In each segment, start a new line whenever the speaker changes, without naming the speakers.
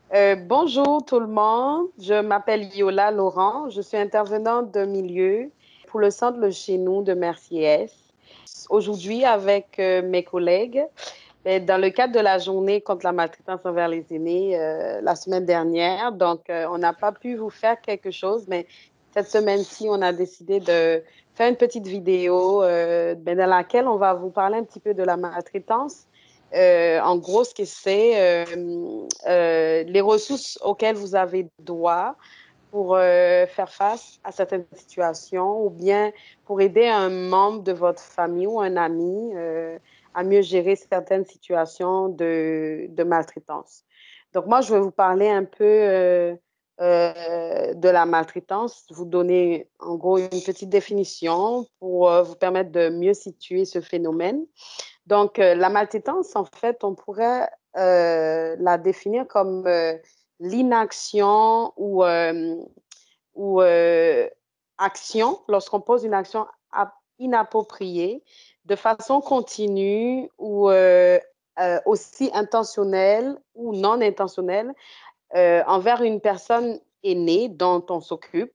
Bonjour tout le monde, je m'appelle Yola Laurent, je suis intervenante de milieu pour le centre Le Chez Nous de Merciès. Aujourd'hui, avec mes collègues, dans le cadre de la journée contre la maltraitance envers les aînés la semaine dernière, on n'a pas pu vous faire quelque chose, mais cette semaine-ci, on a décidé de faire une petite vidéo dans laquelle on va vous parler un petit peu de la maltraitance. En gros, ce que c'est, les ressources auxquelles vous avez droit pour faire face à certaines situations ou bien pour aider un membre de votre famille ou un ami à mieux gérer certaines situations de maltraitance. Donc, moi, je vais vous parler un peu de la maltraitance, vous donner en gros une petite définition pour vous permettre de mieux situer ce phénomène. Donc, la maltraitance, en fait, on pourrait la définir comme l'inaction ou action, lorsqu'on pose une action inappropriée de façon continue ou aussi intentionnelle ou non intentionnelle envers une personne aînée dont on s'occupe.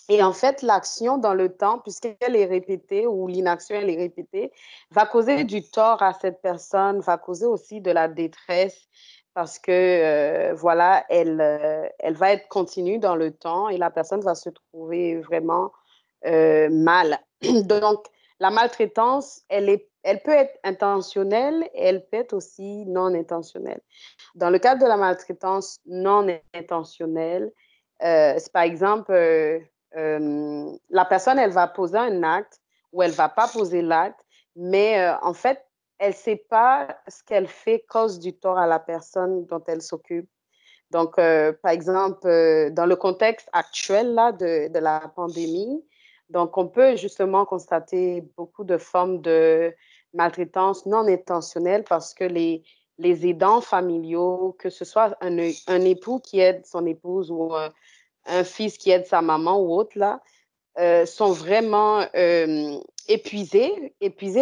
Et en fait, l'action dans le temps, puisqu'elle est répétée ou l'inaction, elle est répétée, va causer du tort à cette personne, va causer aussi de la détresse parce que, voilà, elle va être continue dans le temps et la personne va se trouver vraiment mal. Donc, la maltraitance, elle peut être intentionnelle et elle peut être aussi non intentionnelle. Dans le cadre de la maltraitance non intentionnelle, c'est par exemple, la personne, elle va poser un acte ou elle ne va pas poser l'acte, mais en fait, elle ne sait pas ce qu'elle fait cause du tort à la personne dont elle s'occupe. Donc, par exemple, dans le contexte actuel là, de la pandémie, donc on peut justement constater beaucoup de formes de maltraitance non intentionnelle parce que les aidants familiaux, que ce soit un époux qui aide son épouse ou un fils qui aide sa maman ou autre, là, sont vraiment épuisés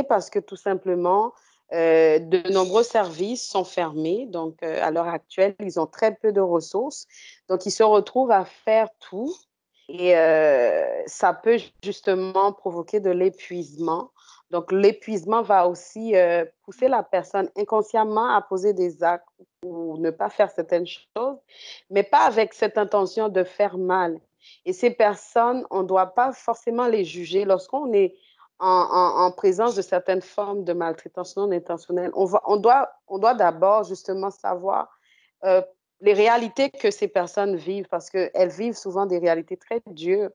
parce que tout simplement, de nombreux services sont fermés. Donc, à l'heure actuelle, ils ont très peu de ressources. Donc, ils se retrouvent à faire tout et ça peut justement provoquer de l'épuisement. Donc, l'épuisement va aussi pousser la personne inconsciemment à poser des actes ou ne pas faire certaines choses, mais pas avec cette intention de faire mal. Et ces personnes, on ne doit pas forcément les juger. Lorsqu'on est en présence de certaines formes de maltraitance non intentionnelle, on doit d'abord justement savoir euh, les réalités que ces personnes vivent, parce qu'elles vivent souvent des réalités très dures.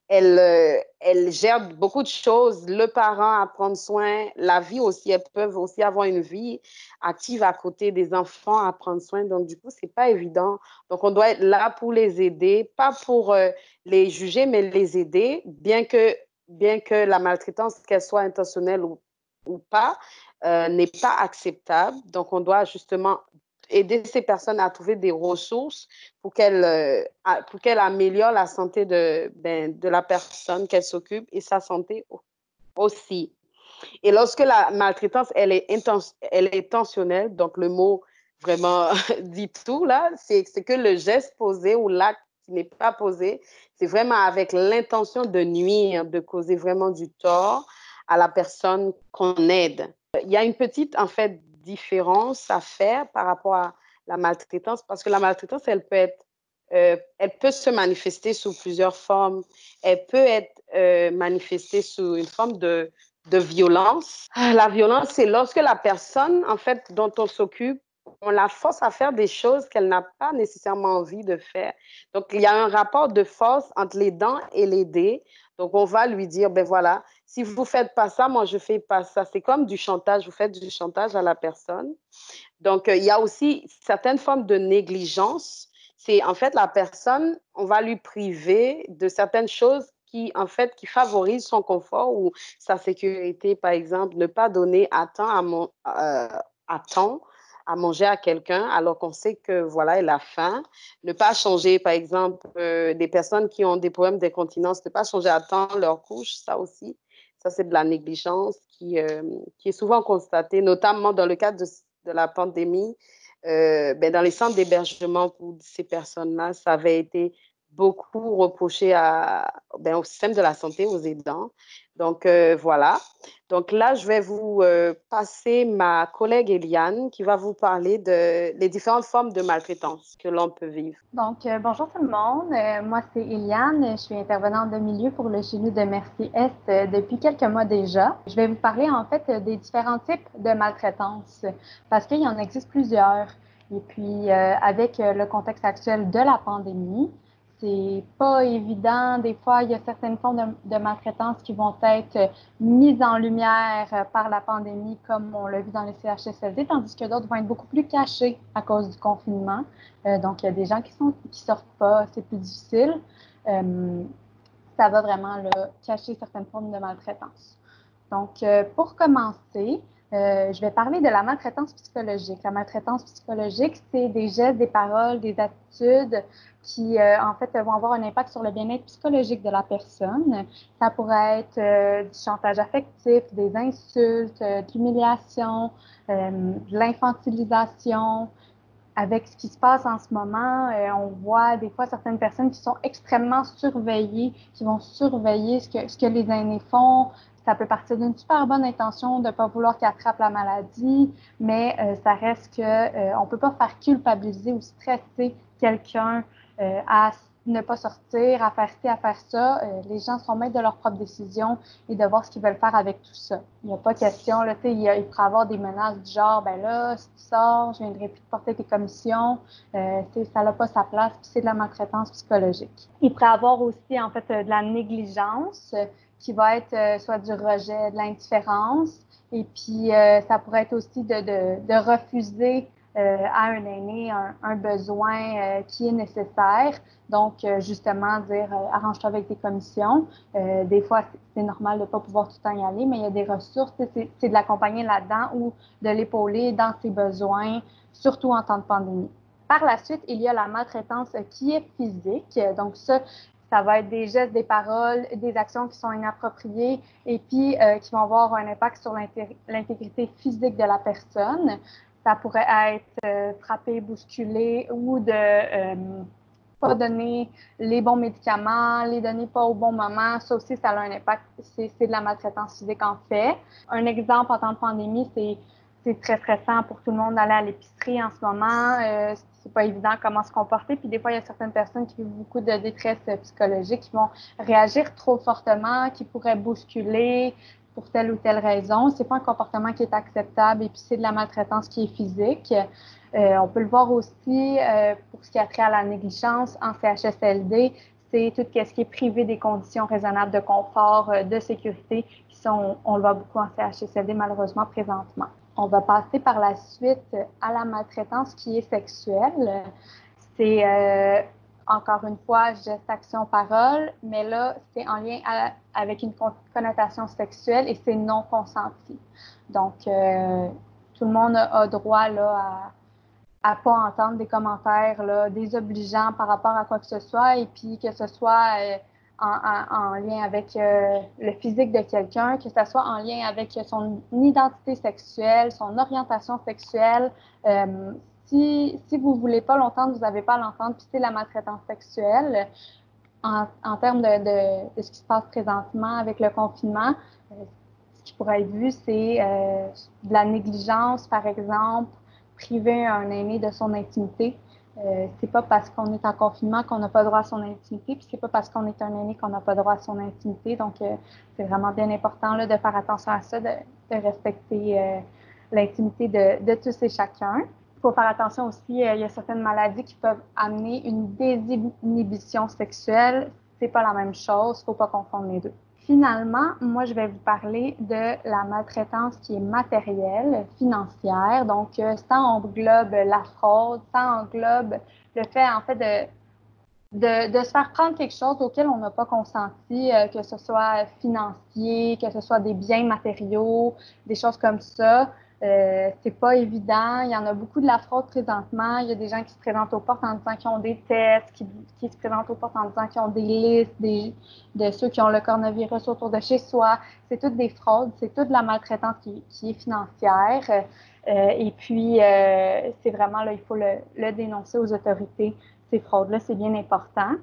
Elles gèrent beaucoup de choses, le parent à prendre soin, la vie aussi, elles peuvent aussi avoir une vie active à côté des enfants à prendre soin. Donc, du coup, c'est pas évident. Donc, on doit être là pour les aider, pas pour les juger, mais les aider, bien que la maltraitance, qu'elle soit intentionnelle ou pas, n'est pas acceptable. Donc, on doit justement aider ces personnes à trouver des ressources pour qu'elles améliorent la santé de la personne qu'elle s'occupe et sa santé aussi. Et lorsque la maltraitance, elle est intentionnelle, donc le mot vraiment dit tout là, c'est que le geste posé ou l'acte qui n'est pas posé, c'est vraiment avec l'intention de nuire, de causer vraiment du tort à la personne qu'on aide. Il y a une petite, en fait, différence à faire par rapport à la maltraitance, parce que la maltraitance, elle peut se manifester sous plusieurs formes. Elle peut être manifestée sous une forme de violence. La violence, c'est lorsque la personne, en fait, dont on s'occupe, on la force à faire des choses qu'elle n'a pas nécessairement envie de faire. Donc, il y a un rapport de force entre les dents et les dés. Donc, on va lui dire, ben voilà, si vous ne faites pas ça, moi, je ne fais pas ça. C'est comme du chantage. Vous faites du chantage à la personne. Donc, il y a aussi certaines formes de négligence. C'est en fait la personne, on va lui priver de certaines choses qui, en fait, qui favorisent son confort ou sa sécurité. Par exemple, ne pas donner à temps à manger à quelqu'un alors qu'on sait que voilà, elle a faim. Ne pas changer, par exemple, des personnes qui ont des problèmes d'incontinence, ne pas changer à temps leur couche, ça aussi. Ça, c'est de la négligence qui est souvent constatée, notamment dans le cadre de la pandémie. dans les centres d'hébergement pour ces personnes-là, ça avait été beaucoup reproché au système de la santé, aux aidants. Donc, voilà. Donc là, je vais vous passer ma collègue Eliane qui va vous parler des différentes formes de maltraitance que l'on peut vivre.
Donc, bonjour tout le monde. Moi, c'est Eliane. Je suis intervenante de milieu pour le chez nous de Merci Est depuis quelques mois déjà. Je vais vous parler en fait des différents types de maltraitance parce qu'il y en existe plusieurs. Et puis, avec le contexte actuel de la pandémie, c'est pas évident. Des fois, il y a certaines formes de maltraitance qui vont être mises en lumière par la pandémie, comme on l'a vu dans les CHSLD, tandis que d'autres vont être beaucoup plus cachées à cause du confinement. Donc, il y a des gens qui sortent pas, c'est plus difficile. Ça va vraiment là, cacher certaines formes de maltraitance. Donc, pour commencer, je vais parler de la maltraitance psychologique. La maltraitance psychologique, c'est des gestes, des paroles, des attitudes qui, en fait, vont avoir un impact sur le bien-être psychologique de la personne. Ça pourrait être du chantage affectif, des insultes, de l'humiliation, de l'infantilisation. Avec ce qui se passe en ce moment, on voit des fois certaines personnes qui sont extrêmement surveillées, qui vont surveiller ce que les aînés font. Ça peut partir d'une super bonne intention de ne pas vouloir qu'ils attrapent la maladie, mais ça reste que on peut pas faire culpabiliser ou stresser quelqu'un à ne pas sortir, à faire ci, à faire ça. Les gens sont maîtres de leurs propres décisions et de voir ce qu'ils veulent faire avec tout ça. Il n'y a pas question, là, il pourrait y avoir des menaces du genre, ben là, si tu sors, je viendrai plus te porter tes commissions. Ça n'a pas sa place, puis c'est de la maltraitance psychologique. Il pourrait y avoir aussi, en fait, de la négligence qui va être soit du rejet, de l'indifférence, et puis ça pourrait être aussi de refuser à un aîné un besoin qui est nécessaire. Donc, justement, dire arrange-toi avec tes commissions. Des fois, c'est normal de ne pas pouvoir tout le temps y aller, mais il y a des ressources. C'est de l'accompagner là-dedans ou de l'épauler dans ses besoins, surtout en temps de pandémie. Par la suite, il y a la maltraitance qui est physique. Donc, ça va être des gestes, des paroles, des actions qui sont inappropriées et puis qui vont avoir un impact sur l'intégrité physique de la personne. Ça pourrait être frapper, bousculer ou de pas donner les bons médicaments, les donner pas au bon moment. Ça aussi, ça a un impact. C'est de la maltraitance physique en fait. Un exemple en temps de pandémie, c'est très stressant pour tout le monde d'aller à l'épicerie en ce moment. C'est pas évident comment se comporter. Puis des fois, il y a certaines personnes qui vivent beaucoup de détresse psychologique, qui vont réagir trop fortement, qui pourraient bousculer pour telle ou telle raison. C'est pas un comportement qui est acceptable et puis c'est de la maltraitance qui est physique. On peut le voir aussi pour ce qui a trait à la négligence en CHSLD, c'est tout ce qui est privé des conditions raisonnables de confort, de sécurité, qui sont, on le voit beaucoup en CHSLD malheureusement présentement. On va passer par la suite à la maltraitance qui est sexuelle. C'est encore une fois geste, action, parole, mais là, c'est en lien avec une connotation sexuelle et c'est non consenti. Donc, tout le monde a droit là, à pas entendre des commentaires là, désobligeants par rapport à quoi que ce soit et puis que ce soit en lien avec le physique de quelqu'un, que ce soit en lien avec son identité sexuelle, son orientation sexuelle. Si vous ne voulez pas l'entendre, vous n'avez pas à l'entendre, puis c'est la maltraitance sexuelle. En termes de ce qui se passe présentement avec le confinement, ce qui pourrait être vu, c'est de la négligence, par exemple, priver un aîné de son intimité. C'est pas parce qu'on est en confinement qu'on n'a pas droit à son intimité, puis c'est pas parce qu'on est un aîné qu'on n'a pas droit à son intimité. Donc, c'est vraiment bien important là, de faire attention à ça, de respecter l'intimité de tous et chacun. Il faut faire attention aussi, il y a certaines maladies qui peuvent amener une désinhibition sexuelle. C'est pas la même chose, il ne faut pas confondre les deux. Finalement, moi, je vais vous parler de la maltraitance qui est matérielle, financière. Donc, ça englobe la fraude, ça englobe le fait, en fait, de se faire prendre quelque chose auquel on n'a pas consenti, que ce soit financier, que ce soit des biens matériaux, des choses comme ça. C'est pas évident. Il y en a beaucoup de la fraude présentement. Il y a des gens qui se présentent aux portes en disant qu'ils ont des tests, qui se présentent aux portes en disant qu'ils ont des listes de ceux qui ont le coronavirus autour de chez soi. C'est toutes des fraudes, c'est toute la maltraitance qui est financière. Et puis, c'est vraiment, là, il faut le dénoncer aux autorités. Ces fraudes-là, c'est bien important.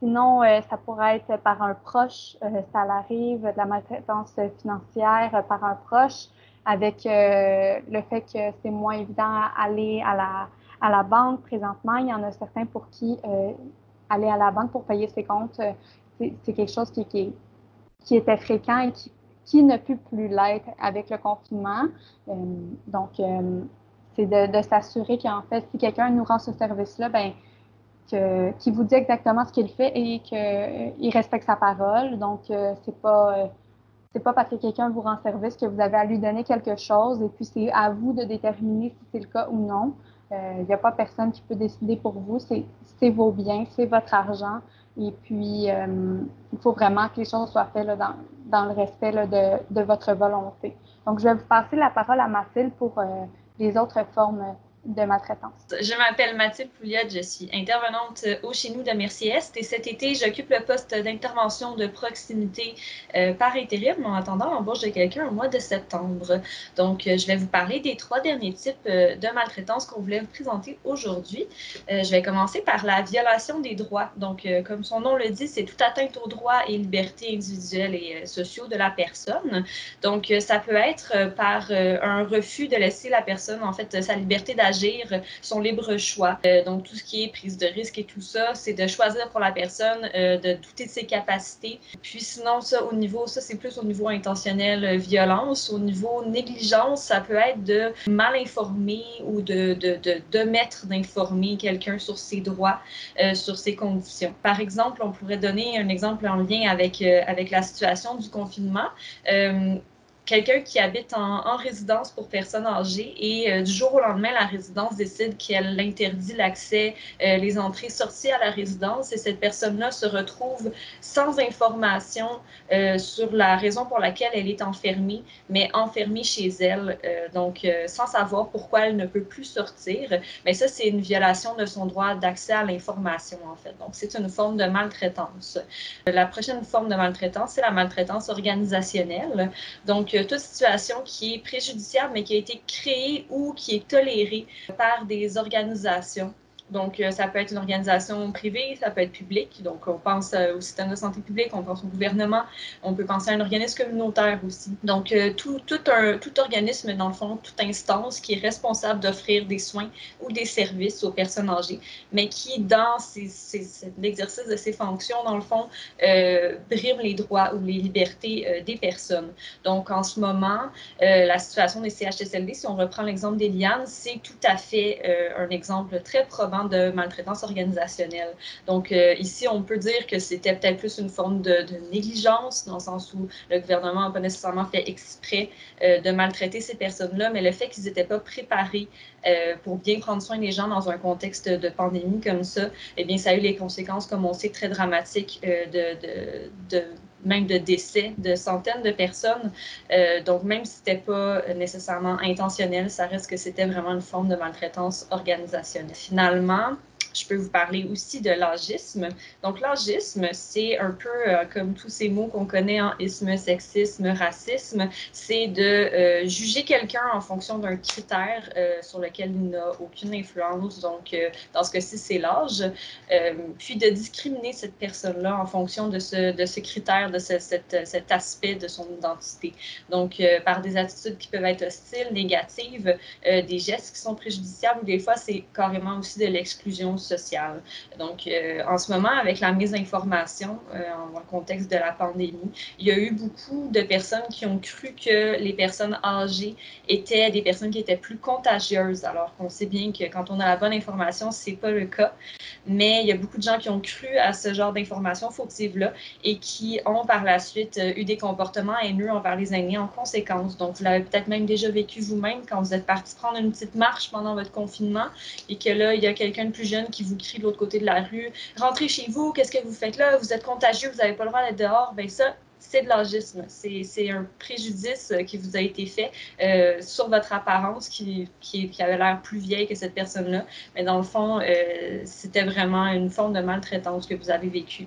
Sinon, ça pourrait être par un proche, ça arrive, de la maltraitance financière par un proche, avec le fait que c'est moins évident d'aller à la banque présentement. Il y en a certains pour qui aller à la banque pour payer ses comptes, c'est quelque chose qui était fréquent et qui ne peut plus l'être avec le confinement. Donc, c'est de s'assurer qu'en fait, si quelqu'un nous rend ce service-là, ben qu'il vous dit exactement ce qu'il fait et qu'il respecte sa parole. Donc, c'est pas parce que quelqu'un vous rend service que vous avez à lui donner quelque chose et puis c'est à vous de déterminer si c'est le cas ou non. Il n'y a pas personne qui peut décider pour vous. C'est vos biens, c'est votre argent. Et puis, il faut vraiment que les choses soient faites là, dans le respect là, de votre volonté. Donc, je vais vous passer la parole à Mathilde pour les autres formes de maltraitance.
Je m'appelle Mathilde Pouliot, je suis intervenante au Chez nous de Merci-Est et cet été, j'occupe le poste d'intervention de proximité par intérim en attendant l'embauche de quelqu'un au mois de septembre. Donc, je vais vous parler des 3 derniers types de maltraitance qu'on voulait vous présenter aujourd'hui. Je vais commencer par la violation des droits. Donc, comme son nom le dit, c'est toute atteinte aux droits et libertés individuelles et sociaux de la personne. Donc, ça peut être par un refus de laisser la personne, en fait, sa liberté d'agir, son libre choix. Donc, tout ce qui est prise de risque et tout ça, c'est de choisir pour la personne, de douter de ses capacités. Puis sinon, ça, c'est plus au niveau intentionnel, violence. Au niveau négligence, ça peut être de mal informer ou d'omettre d'informer quelqu'un sur ses droits, sur ses conditions. Par exemple, on pourrait donner un exemple en lien avec la situation du confinement. Quelqu'un qui habite en résidence pour personnes âgées et du jour au lendemain, la résidence décide qu'elle interdit l'accès, les entrées-sorties à la résidence et cette personne-là se retrouve sans information sur la raison pour laquelle elle est enfermée, mais enfermée chez elle, donc sans savoir pourquoi elle ne peut plus sortir. Mais ça, c'est une violation de son droit d'accès à l'information, en fait. Donc, c'est une forme de maltraitance. La prochaine forme de maltraitance, c'est la maltraitance organisationnelle. Donc, toute situation qui est préjudiciable, mais qui a été créée ou qui est tolérée par des organisations. Donc, ça peut être une organisation privée, ça peut être public. Donc, on pense au système de santé publique, on pense au gouvernement, on peut penser à un organisme communautaire aussi. Donc, tout organisme, dans le fond, toute instance qui est responsable d'offrir des soins ou des services aux personnes âgées, mais qui, dans l'exercice de ses fonctions, dans le fond, brime les droits ou les libertés des personnes. Donc, en ce moment, la situation des CHSLD, si on reprend l'exemple d'Eliane, c'est tout à fait un exemple très probant de maltraitance organisationnelle. Donc, ici, on peut dire que c'était peut-être plus une forme de négligence, dans le sens où le gouvernement n'a pas nécessairement fait exprès de maltraiter ces personnes-là, mais le fait qu'ils n'étaient pas préparés pour bien prendre soin des gens dans un contexte de pandémie comme ça, eh bien, ça a eu les conséquences, comme on sait, très dramatiques même de décès de centaines de personnes. Donc, même si ce n'était pas nécessairement intentionnel, ça reste que c'était vraiment une forme de maltraitance organisationnelle. Finalement, je peux vous parler aussi de l'agisme. Donc, l'agisme, c'est un peu comme tous ces mots qu'on connaît en isme, sexisme, racisme, c'est de juger quelqu'un en fonction d'un critère sur lequel il n'a aucune influence. Donc, dans ce cas-ci, c'est l'âge. Puis de discriminer cette personne-là en fonction de ce critère, de cet aspect de son identité. Donc, par des attitudes qui peuvent être hostiles, négatives, des gestes qui sont préjudiciables, ou des fois, c'est carrément aussi de l'exclusion sociale. Donc, en ce moment, avec la mésinformation, dans le contexte de la pandémie, il y a eu beaucoup de personnes qui ont cru que les personnes âgées étaient des personnes qui étaient plus contagieuses, alors qu'on sait bien que quand on a la bonne information, c'est pas le cas. Mais il y a beaucoup de gens qui ont cru à ce genre d'informations fautives-là et qui ont par la suite eu des comportements haineux envers les aînés en conséquence. Donc, vous l'avez peut-être même déjà vécu vous-même quand vous êtes parti prendre une petite marche pendant votre confinement et que là, il y a quelqu'un de plus jeune qui vous crie de l'autre côté de la rue « Rentrez chez vous, qu'est-ce que vous faites là? Vous êtes contagieux, vous n'avez pas le droit d'être dehors. » Bien ça c'est de l'agisme. C'est un préjudice qui vous a été fait sur votre apparence qui avait l'air plus vieille que cette personne-là. Mais dans le fond, c'était vraiment une forme de maltraitance que vous avez vécue.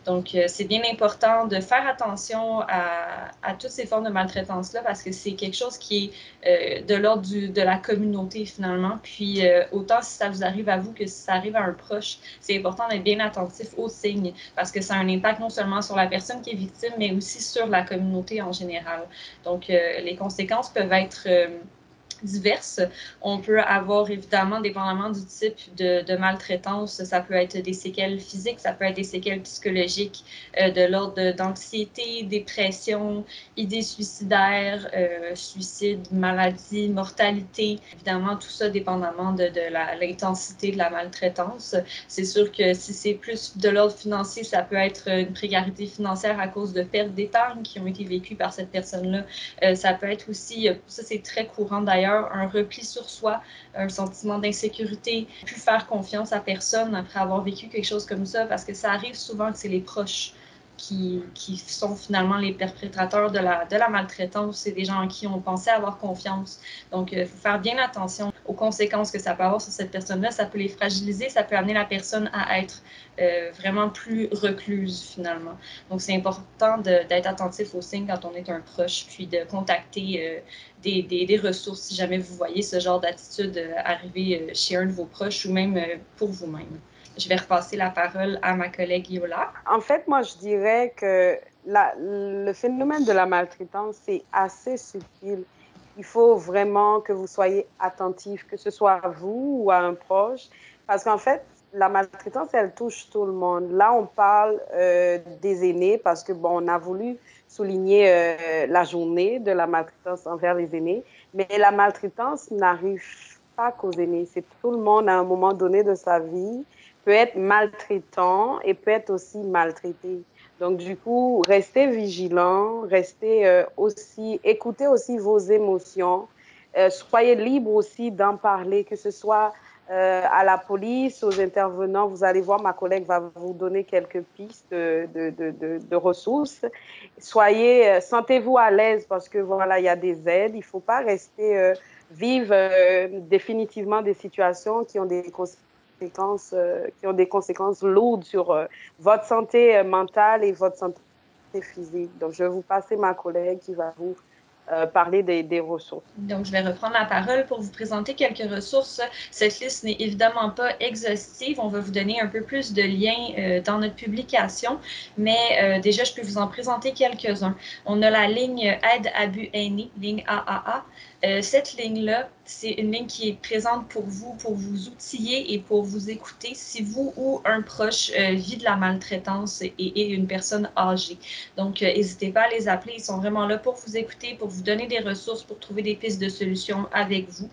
Donc, c'est bien important de faire attention à toutes ces formes de maltraitance-là parce que c'est quelque chose qui est de l'ordre de la communauté finalement. Puis, autant si ça vous arrive à vous que si ça arrive à un proche, c'est important d'être bien attentif aux signes parce que ça a un impact non seulement sur la personne qui est victime, mais aussi sur la communauté en général. Donc, les conséquences peuvent être diverses. On peut avoir évidemment, dépendamment du type de maltraitance, ça peut être des séquelles physiques, ça peut être des séquelles psychologiques de l'ordre d'anxiété, dépression, idées suicidaires, suicide, maladie, mortalité. Évidemment, tout ça dépendamment de l'intensité de la maltraitance. C'est sûr que si c'est plus de l'ordre financier, ça peut être une précarité financière à cause de pertes d'épargne qui ont été vécues par cette personne-là. Ça peut être aussi, ça c'est très courant d'ailleurs, un repli sur soi, un sentiment d'insécurité, plus faire confiance à personne après avoir vécu quelque chose comme ça, parce que ça arrive souvent que c'est les proches qui sont finalement les perpétrateurs de la maltraitance. C'est des gens en qui on pensait avoir confiance. Donc, il faut faire bien attention aux conséquences que ça peut avoir sur cette personne-là. Ça peut les fragiliser, ça peut amener la personne à être vraiment plus recluse finalement. Donc, c'est important d'être attentif aux signes quand on est un proche, puis de contacter des ressources si jamais vous voyez ce genre d'attitude arriver chez un de vos proches ou même pour vous-même. Je vais repasser la parole à ma collègue Yola.
En fait, moi, je dirais que le phénomène de la maltraitance, c'est assez subtil. Il faut vraiment que vous soyez attentif, que ce soit à vous ou à un proche, parce qu'en fait, la maltraitance, elle touche tout le monde. Là, on parle des aînés parce que, bon, on a voulu souligner la journée de la maltraitance envers les aînés, mais la maltraitance n'arrive pas qu'aux aînés. C'est tout le monde à un moment donné de sa vie peut être maltraitant et peut être aussi maltraité. Donc, du coup, restez vigilant, restez aussi, écoutez aussi vos émotions, soyez libre aussi d'en parler, que ce soit à la police, aux intervenants. Vous allez voir, ma collègue va vous donner quelques pistes de ressources. Soyez, sentez-vous à l'aise parce que voilà, il y a des aides. Il ne faut pas rester vivre définitivement des situations qui ont des qui ont des conséquences lourdes sur votre santé mentale et votre santé physique. Donc, je vais vous passer ma collègue qui va vous parler des ressources.
Donc, je vais reprendre la parole pour vous présenter quelques ressources. Cette liste n'est évidemment pas exhaustive. On va vous donner un peu plus de liens dans notre publication, mais déjà, je peux vous en présenter quelques-uns. On a la ligne Aide Abus Aînés, ligne AAA. Cette ligne-là, c'est une ligne qui est présente pour vous outiller et pour vous écouter si vous ou un proche vit de la maltraitance et est une personne âgée. Donc, n'hésitez pas à les appeler. Ils sont vraiment là pour vous écouter, pour vous donner des ressources, pour trouver des pistes de solutions avec vous.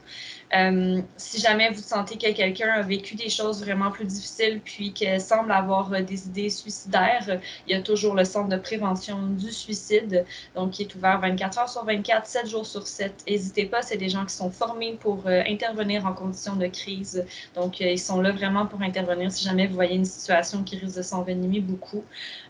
Si jamais vous sentez que quelqu'un a vécu des choses vraiment plus difficiles puis qu'elle semble avoir des idées suicidaires, il y a toujours le centre de prévention du suicide, donc qui est ouvert 24 heures sur 24, 7 jours sur 7. N'hésitez pas, c'est des gens qui sont formés pour intervenir en conditions de crise. Donc, ils sont là vraiment pour intervenir si jamais vous voyez une situation qui risque de s'envenimer beaucoup.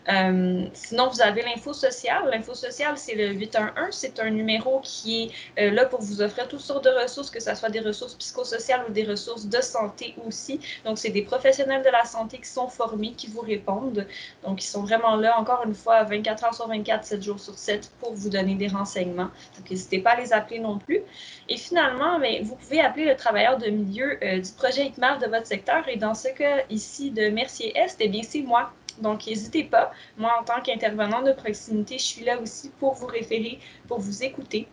Sinon, vous avez l'info sociale. L'info sociale, c'est le 811. C'est un numéro qui est là pour vous offrir toutes sortes de ressources, que ce soit des ressources psychosociales ou des ressources de santé aussi. Donc, c'est des professionnels de la santé qui sont formés, qui vous répondent. Donc, ils sont vraiment là, encore une fois, 24 heures sur 24, 7 jours sur 7 pour vous donner des renseignements. Donc, n'hésitez pas à les appeler non plus. Et finalement, bien, vous pouvez appeler le travailleur de milieu du projet ITMAR de votre secteur. Et dans ce cas ici de Mercier-Est, eh bien, c'est moi. Donc, n'hésitez pas. Moi, en tant qu'intervenant de proximité, je suis là aussi pour vous référer, pour vous écouter.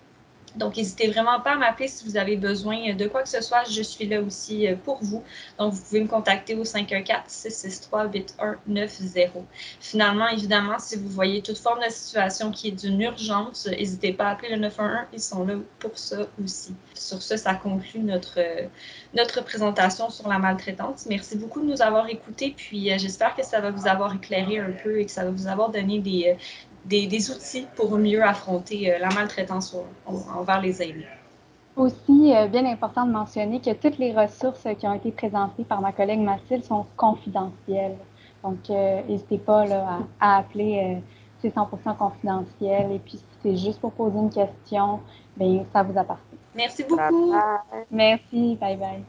Donc, n'hésitez vraiment pas à m'appeler si vous avez besoin de quoi que ce soit. Je suis là aussi pour vous. Donc, vous pouvez me contacter au 514-663-8190. Finalement, évidemment, si vous voyez toute forme de situation qui est d'une urgence, n'hésitez pas à appeler le 911. Ils sont là pour ça aussi. Sur ce, ça conclut notre présentation sur la maltraitance. Merci beaucoup de nous avoir écoutés. Puis, j'espère que ça va vous avoir éclairé un peu et que ça va vous avoir donné des outils pour mieux affronter la maltraitance envers les aînés.
Aussi, bien important de mentionner que toutes les ressources qui ont été présentées par ma collègue Mathilde sont confidentielles. Donc, n'hésitez pas là, à appeler c'est 100% confidentiel. Et puis, si c'est juste pour poser une question, bien, ça vous appartient.
Merci beaucoup.
Bye bye.
Merci. Bye bye.